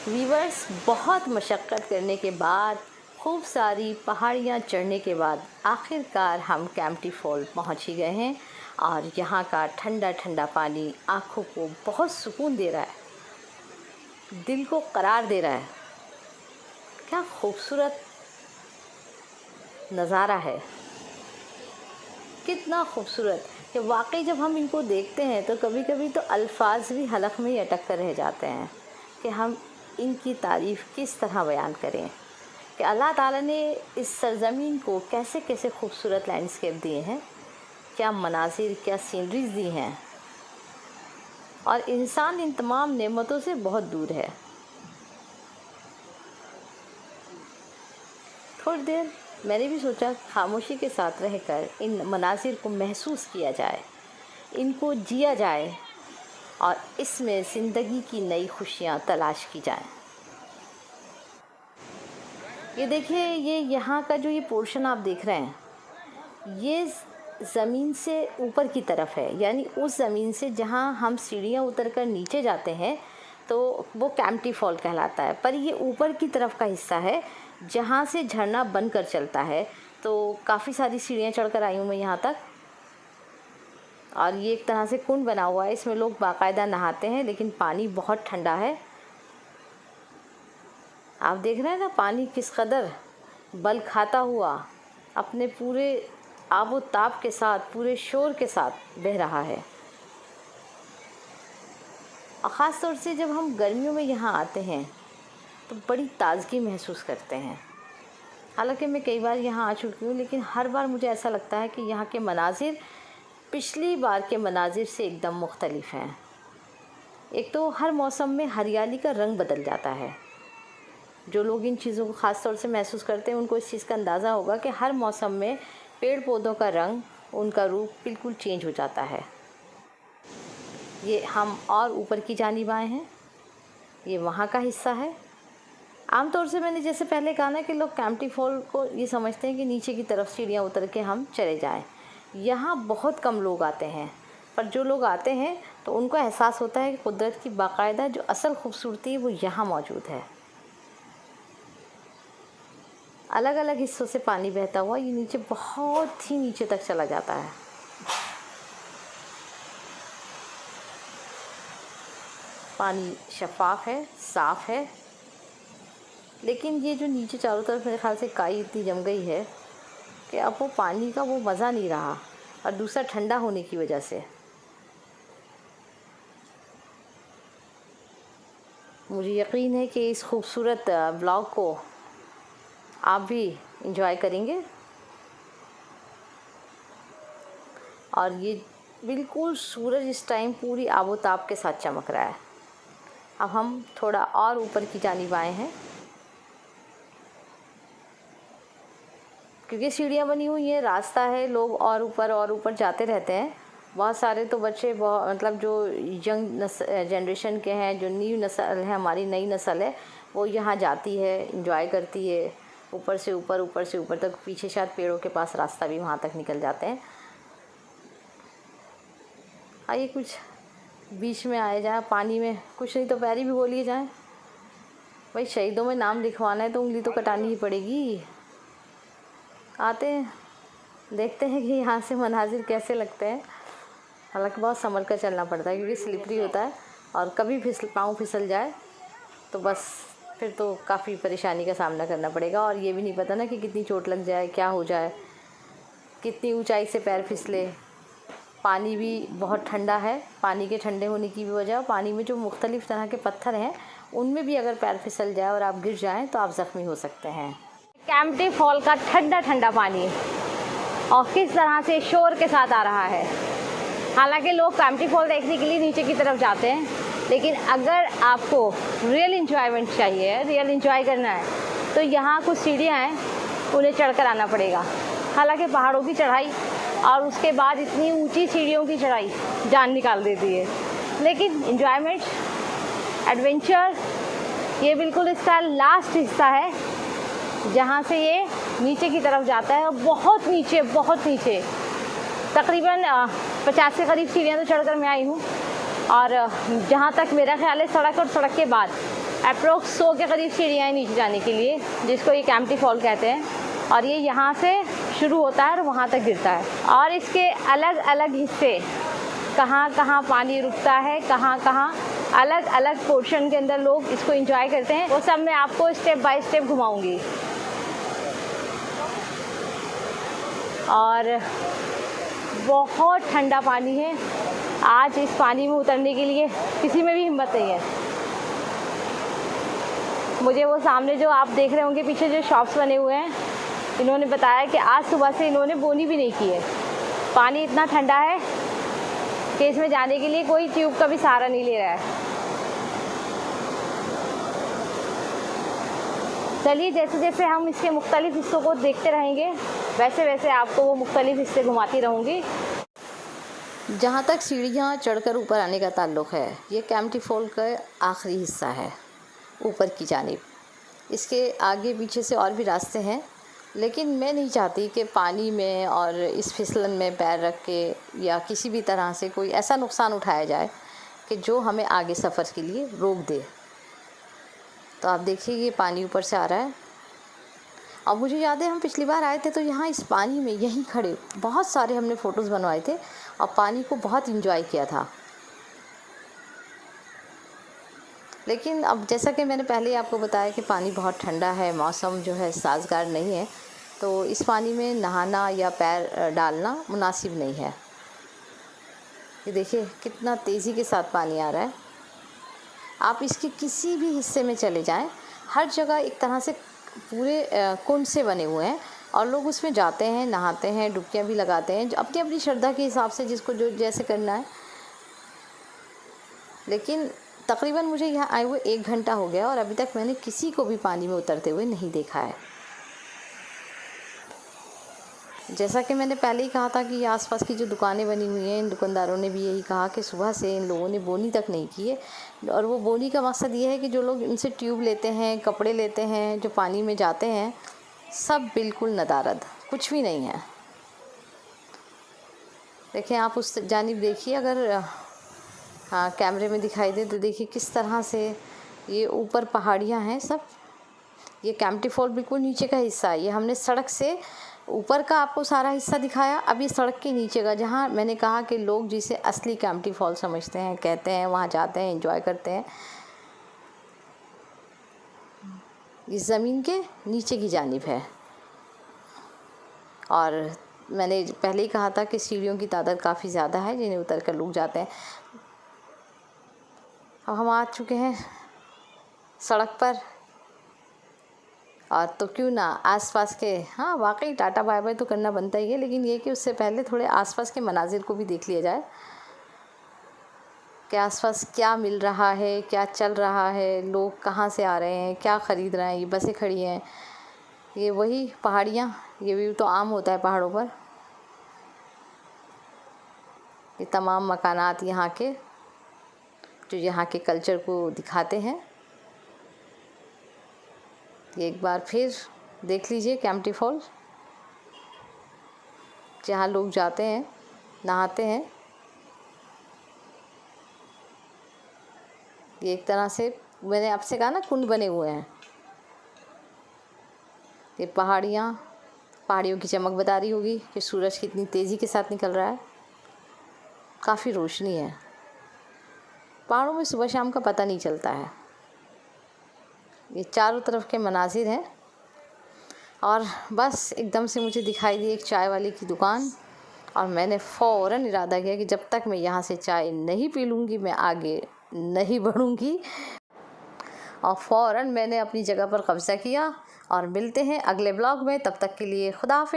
Viewers, बहुत मशक्क़त करने के बाद, खूब सारी पहाड़ियाँ चढ़ने के बाद आखिरकार हम कैंपटी फॉल पहुँच ही गए हैं। और यहाँ का ठंडा ठंडा पानी आँखों को बहुत सुकून दे रहा है, दिल को करार दे रहा है। क्या खूबसूरत नज़ारा है, कितना खूबसूरत कि वाकई जब हम इनको देखते हैं तो कभी कभी तो अल्फाज भी हलक में ही अटक कर रह जाते हैं कि हम इनकी तारीफ़ किस तरह बयान करें कि अल्लाह ताला ने इस सरज़मीन को कैसे कैसे खूबसूरत लैंडस्केप दिए हैं, क्या मनाजिर, क्या सीनरीज़ दी हैं। और इंसान इन तमाम नेमतों से बहुत दूर है। थोड़ी देर मैंने भी सोचा खामोशी के साथ रहकर इन मनाजिर को महसूस किया जाए, इनको जिया जाए और इसमें ज़िंदगी की नई खुशियाँ तलाश की जाएं। ये देखिए, ये यहाँ का जो ये पोर्शन आप देख रहे हैं, ये ज़मीन से ऊपर की तरफ है, यानी उस ज़मीन से जहाँ हम सीढ़ियाँ उतरकर नीचे जाते हैं तो वो कैंपटी फॉल कहलाता है। पर ये ऊपर की तरफ का हिस्सा है जहाँ से झरना बनकर चलता है। तो काफ़ी सारी सीढ़ियाँ चढ़कर आई हूँ मैं यहाँ तक। और ये एक तरह से कुंड बना हुआ है, इसमें लोग बाकायदा नहाते हैं, लेकिन पानी बहुत ठंडा है। आप देख रहे हैं ना पानी किस कदर बल खाता हुआ अपने पूरे आबो ताब के साथ, पूरे शोर के साथ बह रहा है। और ख़ास तौर से जब हम गर्मियों में यहाँ आते हैं तो बड़ी ताज़गी महसूस करते हैं। हालांकि मैं कई बार यहाँ आ चुकी हूँ, लेकिन हर बार मुझे ऐसा लगता है कि यहाँ के मनाजिर पिछली बार के मनाजिर से एकदम मुख्तलिफ़ हैं। एक तो हर मौसम में हरियाली का रंग बदल जाता है। जो लोग इन चीज़ों को ख़ास तौर से महसूस करते हैं उनको इस चीज़ का अंदाज़ा होगा कि हर मौसम में पेड़ पौधों का रंग, उनका रूप बिल्कुल चेंज हो जाता है। ये हम और ऊपर की जानिब आए हैं, ये वहाँ का हिस्सा है। आमतौर से मैंने जैसे पहले कहा ना कि लोग कैंपटी फॉल को ये समझते हैं कि नीचे की तरफ सीढ़ियाँ उतर के हम चले जाएं। यहाँ बहुत कम लोग आते हैं, पर जो लोग आते हैं तो उनको एहसास होता है कि कुदरत की बाकायदा जो असल खूबसूरती है वो यहाँ मौजूद है। अलग अलग हिस्सों से पानी बहता हुआ ये नीचे, बहुत ही नीचे तक चला जाता है। पानी शफाफ है, साफ़ है, लेकिन ये जो नीचे चारों तरफ मेरे ख्याल से काई इतनी जम गई है कि अब वो पानी का वो मज़ा नहीं रहा। और दूसरा ठंडा होने की वजह से मुझे यकीन है कि इस खूबसूरत ब्लॉग को आप भी इंजॉय करेंगे। और ये बिल्कुल सूरज इस टाइम पूरी आबोताब के साथ चमक रहा है। अब हम थोड़ा और ऊपर की जानिब आए हैं, क्योंकि सीढ़ियाँ बनी हुई हैं, रास्ता है, लोग और ऊपर जाते रहते हैं। बहुत सारे तो बच्चे, मतलब जो यंग जनरेशन के हैं, जो न्यू नस्ल है, हमारी नई नस्ल है, वो यहाँ जाती है, इंजॉय करती है। ऊपर से ऊपर तक, पीछे शायद पेड़ों के पास रास्ता भी वहाँ तक निकल जाते हैं। आइए कुछ बीच में आए जाए, पानी में कुछ नहीं तो पैरी भी बोलिए जाएं। भाई शहीदों में नाम लिखवाना है तो उंगली तो कटानी ही पड़ेगी। आते हैं, देखते हैं कि यहाँ से मनाजिर कैसे लगते हैं। हालांकि बहुत संभल कर चलना पड़ता है क्योंकि स्लिपरी होता है, और कभी पाँव फिसल जाए तो बस फिर तो काफ़ी परेशानी का सामना करना पड़ेगा। और ये भी नहीं पता ना कि कितनी चोट लग जाए, क्या हो जाए, कितनी ऊंचाई से पैर फिसले। पानी भी बहुत ठंडा है, पानी के ठंडे होने की भी वजह, पानी में जो मुख्तलिफ़ तरह के पत्थर हैं उनमें भी अगर पैर फिसल जाए और आप गिर जाएँ तो आप ज़ख्मी हो सकते हैं। कैंपटी फॉल का ठंडा ठंडा पानी और किस तरह से शोर के साथ आ रहा है। हालांकि लोग कैंपटी फॉल देखने के लिए नीचे की तरफ जाते हैं, लेकिन अगर आपको रियल इंजॉयमेंट चाहिए, रियल इंजॉय करना है, तो यहाँ कुछ सीढ़ियाँ हैं, उन्हें चढ़कर आना पड़ेगा। हालांकि पहाड़ों की चढ़ाई और उसके बाद इतनी ऊंची सीढ़ियों की चढ़ाई जान निकाल देती है, लेकिन इंजॉयमेंट, एडवेंचर, ये बिल्कुल इसका लास्ट हिस्सा है जहाँ से ये नीचे की तरफ जाता है। और बहुत नीचे तकरीबन 50 के करीब सीढ़ियाँ तो चढ़कर मैं आई हूँ। और जहाँ तक मेरा ख्याल है सड़क और सड़क के बाद अप्रोक्स 100 के करीब सीढ़ियाँ हैं नीचे जाने के लिए, जिसको ये कैंपटी फॉल कहते हैं। और ये यहाँ से शुरू होता है और वहाँ तक गिरता है। और इसके अलग अलग हिस्से, कहाँ कहाँ पानी रुकता है, कहाँ कहाँ अलग अलग पोर्शन के अंदर लोग इसको एंजॉय करते हैं, वो सब मैं आपको स्टेप बाय स्टेप घुमाऊंगी। और बहुत ठंडा पानी है। आज इस पानी में उतरने के लिए किसी में भी हिम्मत नहीं है। मुझे वो सामने जो आप देख रहे होंगे पीछे जो शॉप्स बने हुए हैं, इन्होंने बताया कि आज सुबह से इन्होंने बोनी भी नहीं की है। पानी इतना ठंडा है कि इसमें जाने के लिए कोई ट्यूब का भी सहारा नहीं ले रहा है। चलिए, जैसे जैसे हम इसके मुख्तलिफ हिस्सों को देखते रहेंगे, वैसे वैसे आपको वो मुख्तलिफ हिस्से घुमाती रहूँगी। जहाँ तक सीढ़ियाँ चढ़कर ऊपर आने का ताल्लुक़ है, ये कैंपटी फॉल का आखिरी हिस्सा है ऊपर की जानिब। इसके आगे पीछे से और भी रास्ते हैं, लेकिन मैं नहीं चाहती कि पानी में और इस फिसलन में पैर रख के या किसी भी तरह से कोई ऐसा नुकसान उठाया जाए कि जो हमें आगे सफ़र के लिए रोक दे। तो आप देखिए, ये पानी ऊपर से आ रहा है। अब मुझे याद है, हम पिछली बार आए थे तो यहाँ इस पानी में यहीं खड़े बहुत सारे हमने फ़ोटोज़ बनवाए थे और पानी को बहुत इंजॉय किया था। लेकिन अब जैसा कि मैंने पहले ही आपको बताया कि पानी बहुत ठंडा है, मौसम जो है साज़गार नहीं है, तो इस पानी में नहाना या पैर डालना मुनासिब नहीं है। ये देखिए कितना तेज़ी के साथ पानी आ रहा है। आप इसके किसी भी हिस्से में चले जाएं, हर जगह एक तरह से पूरे कुंड से बने हुए हैं और लोग उसमें जाते हैं, नहाते हैं, डुबकियां भी लगाते हैं अपनी अपनी श्रद्धा के हिसाब से, जिसको जो जैसे करना है। लेकिन तकरीबन मुझे यहाँ आए हुए 1 घंटा हो गया और अभी तक मैंने किसी को भी पानी में उतरते हुए नहीं देखा है। जैसा कि मैंने पहले ही कहा था कि आसपास की जो दुकानें बनी हुई हैं, इन दुकानदारों ने भी यही कहा कि सुबह से इन लोगों ने बोनी तक नहीं की है। और वो बोनी का मकसद ये है कि जो लोग इनसे ट्यूब लेते हैं, कपड़े लेते हैं, जो पानी में जाते हैं, सब बिल्कुल नदारद, कुछ भी नहीं है। देखें आप उस जानिब देखिए, अगर हाँ कैमरे में दिखाई दे तो देखिए किस तरह से ये ऊपर पहाड़ियाँ हैं सब। ये कैंपटी फॉल बिल्कुल नीचे का हिस्सा है। ये हमने सड़क से ऊपर का आपको सारा हिस्सा दिखाया। अब ये सड़क के नीचे का, जहाँ मैंने कहा कि लोग जिसे असली कैंपटी फॉल समझते हैं, कहते हैं, वहाँ जाते हैं, एंजॉय करते हैं, इस ज़मीन के नीचे की जानिब है। और मैंने पहले ही कहा था कि सीढ़ियों की तादाद काफ़ी ज़्यादा है जिन्हें उतर कर लोग जाते हैं। अब हम आ चुके हैं सड़क पर, और तो क्यों ना आसपास के, हाँ वाकई टाटा बाय बाय तो करना बनता ही है, लेकिन ये कि उससे पहले थोड़े आसपास के मनाजिर को भी देख लिया जाए कि आसपास क्या मिल रहा है, क्या चल रहा है, लोग कहाँ से आ रहे हैं, क्या ख़रीद रहे हैं। ये बसें खड़ी हैं, ये वही पहाड़ियाँ, ये व्यू तो आम होता है पहाड़ों पर। ये तमाम मकानात यहाँ के जो यहाँ के कल्चर को दिखाते हैं। ये एक बार फिर देख लीजिए कैंपटी फॉल, जहाँ लोग जाते हैं, नहाते हैं। ये एक तरह से मैंने आपसे कहा ना, कुंड बने हुए हैं। ये पहाड़ियाँ, पहाड़ियों की चमक बता रही होगी कि सूरज कितनी तेज़ी के साथ निकल रहा है। काफ़ी रोशनी है। पहाड़ों में सुबह शाम का पता नहीं चलता है। ये चारों तरफ के मनाजिर हैं। और बस एकदम से मुझे दिखाई दी एक चाय वाले की दुकान, और मैंने फ़ौरन इरादा किया कि जब तक मैं यहाँ से चाय नहीं पी लूँगी मैं आगे नहीं बढ़ूँगी। और फ़ौरन मैंने अपनी जगह पर कब्ज़ा किया। और मिलते हैं अगले ब्लॉग में, तब तक के लिए खुदा हाफ़िज़।